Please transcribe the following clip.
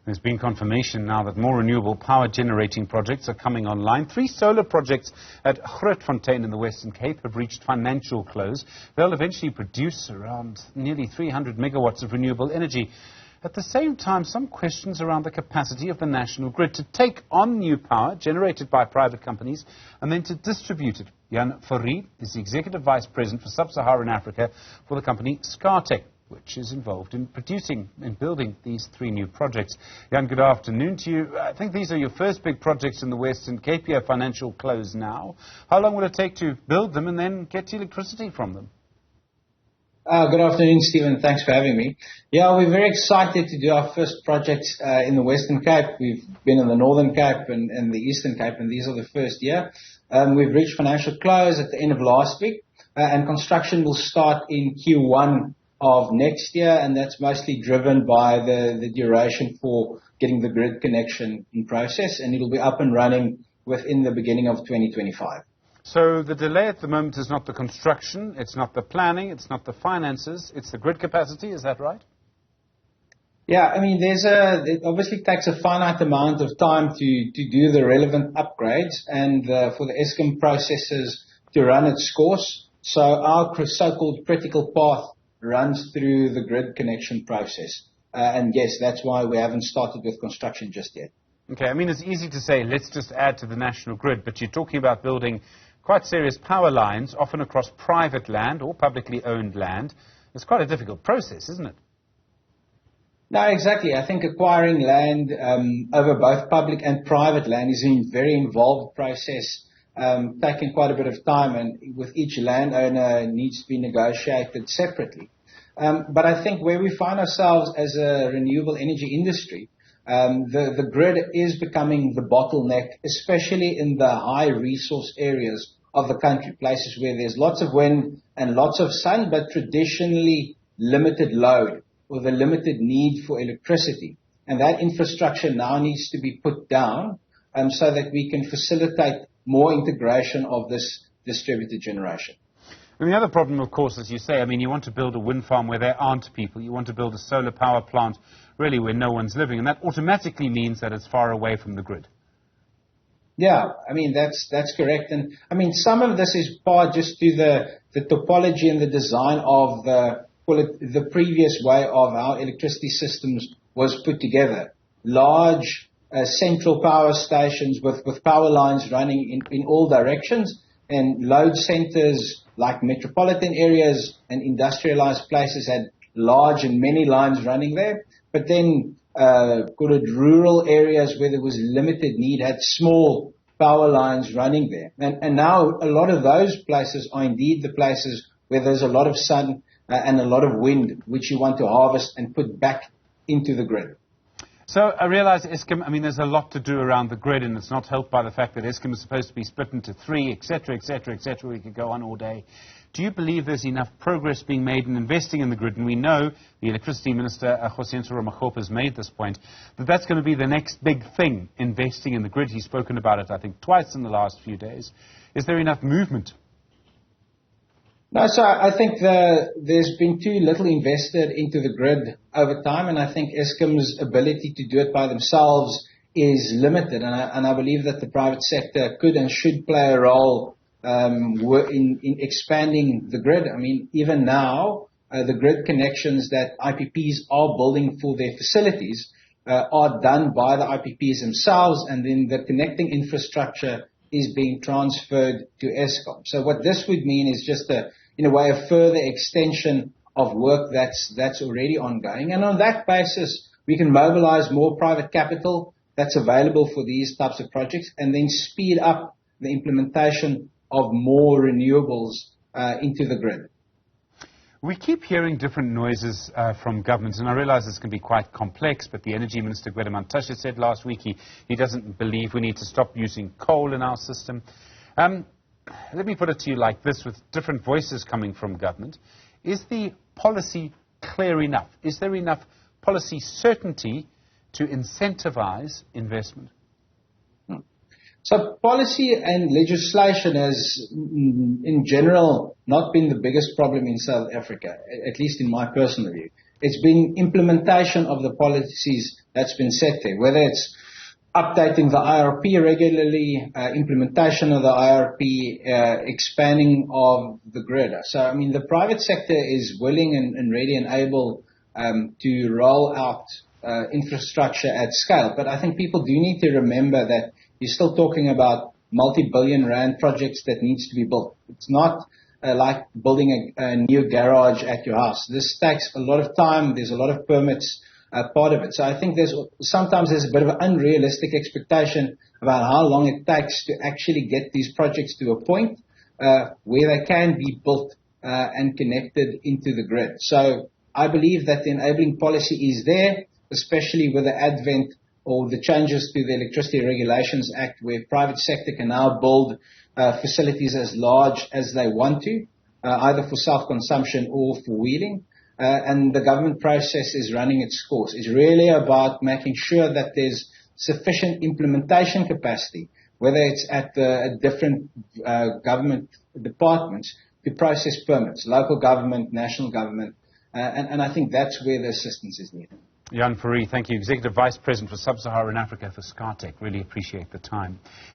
There's been confirmation now that more renewable power generating projects are coming online. 3 solar projects at Grootfontein in the Western Cape have reached financial close. They'll eventually produce around nearly 300 megawatts of renewable energy. At the same time, some questions around the capacity of the national grid to take on new power generated by private companies and then to distribute it. Jan Fourie is the Executive Vice President for Sub Saharan Africa for the company Scatec, which is involved in producing and building these 3 new projects. Jan, good afternoon to you. I think these are your first big projects in the Western Cape. You have financial close now. How long will it take to build them and then get electricity from them? Good afternoon, Stephen. Thanks for having me. Yeah, we're very excited to do our first projects in the Western Cape. We've been in the Northern Cape and the Eastern Cape, and these are the first year. We've reached financial close at the end of last week, and construction will start in Q1 of next year, and that's mostly driven by the duration for getting the grid connection in process, and it'll be up and running within the beginning of 2025. So the delay at the moment is not the construction, it's not the planning, it's not the finances, it's the grid capacity, is that right? Yeah, I mean, it obviously takes a finite amount of time to do the relevant upgrades and for the Eskom processes to run its course. So our so-called critical path runs through the grid connection process. And yes, that's why we haven't started with construction just yet. Okay, I mean, it's easy to say, let's just add to the national grid, but you're talking about building quite serious power lines, often across private land or publicly owned land. It's quite a difficult process, isn't it? No, exactly. I think acquiring land over both public and private land is a very involved process, taking quite a bit of time, and with each landowner needs to be negotiated separately. But I think where we find ourselves as a renewable energy industry, the grid is becoming the bottleneck, especially in the high resource areas of the country, places where there's lots of wind and lots of sun, but traditionally limited load or the limited need for electricity. And that infrastructure now needs to be put down so that we can facilitate more integration of this distributed generation. And the other problem, of course, as you say, I mean, you want to build a wind farm where there aren't people. You want to build a solar power plant really where no one's living. And that automatically means that it's far away from the grid. Yeah, I mean, that's correct. And I mean, some of this is part just to the topology and the design of the previous way of how electricity systems was put together. Large central power stations with power lines running in all directions, and load centers like metropolitan areas and industrialized places had large and many lines running there. But then rural areas where there was limited need had small power lines running there. And now a lot of those places are indeed the places where there's a lot of sun and a lot of wind, which you want to harvest and put back into the grid. So I realize Eskom, I mean, there's a lot to do around the grid, and it's not helped by the fact that Eskom is supposed to be split into 3, etc., etc., etc. We could go on all day. Do you believe there's enough progress being made in investing in the grid? And we know the Electricity Minister, has made this point, that that's going to be the next big thing, investing in the grid. He's spoken about it, I think, twice in the last few days. Is there enough movement? No, so I think there's been too little invested into the grid over time, and I think Eskom's ability to do it by themselves is limited, and I believe that the private sector could and should play a role in expanding the grid. I mean, even now, the grid connections that IPPs are building for their facilities are done by the IPPs themselves, and then the connecting infrastructure is being transferred to Eskom. So what this would mean is just in a way, a further extension of work that's already ongoing. And on that basis, we can mobilize more private capital that's available for these types of projects and then speed up the implementation of more renewables into the grid. We keep hearing different noises from governments, and I realize this can be quite complex, but the Energy Minister, Grootfontein, said last week he doesn't believe we need to stop using coal in our system. Let me put it to you like this, with different voices coming from government. Is the policy clear enough? Is there enough policy certainty to incentivize investment? So policy and legislation has, in general, not been the biggest problem in South Africa, at least in my personal view. It's been implementation of the policies that's been set there. Whether it's updating the IRP regularly, implementation of the IRP, expanding of the grid. So, I mean, the private sector is willing and ready and able to roll out infrastructure at scale. But I think people do need to remember that you're still talking about multi-billion rand projects that needs to be built. It's not like building a new garage at your house. This takes a lot of time. There's a lot of permits part of it. So I think sometimes there's a bit of an unrealistic expectation about how long it takes to actually get these projects to a point where they can be built and connected into the grid. So I believe that the enabling policy is there, especially with the advent or the changes to the Electricity Regulations Act, where private sector can now build facilities as large as they want to, either for self-consumption or for wheeling. And the government process is running its course. It's really about making sure that there's sufficient implementation capacity, whether it's at different government departments to process permits, local government, national government, and I think that's where the assistance is needed. Jan Fourie, thank you. Executive Vice President for Sub Saharan Africa for Scatec. Really appreciate the time.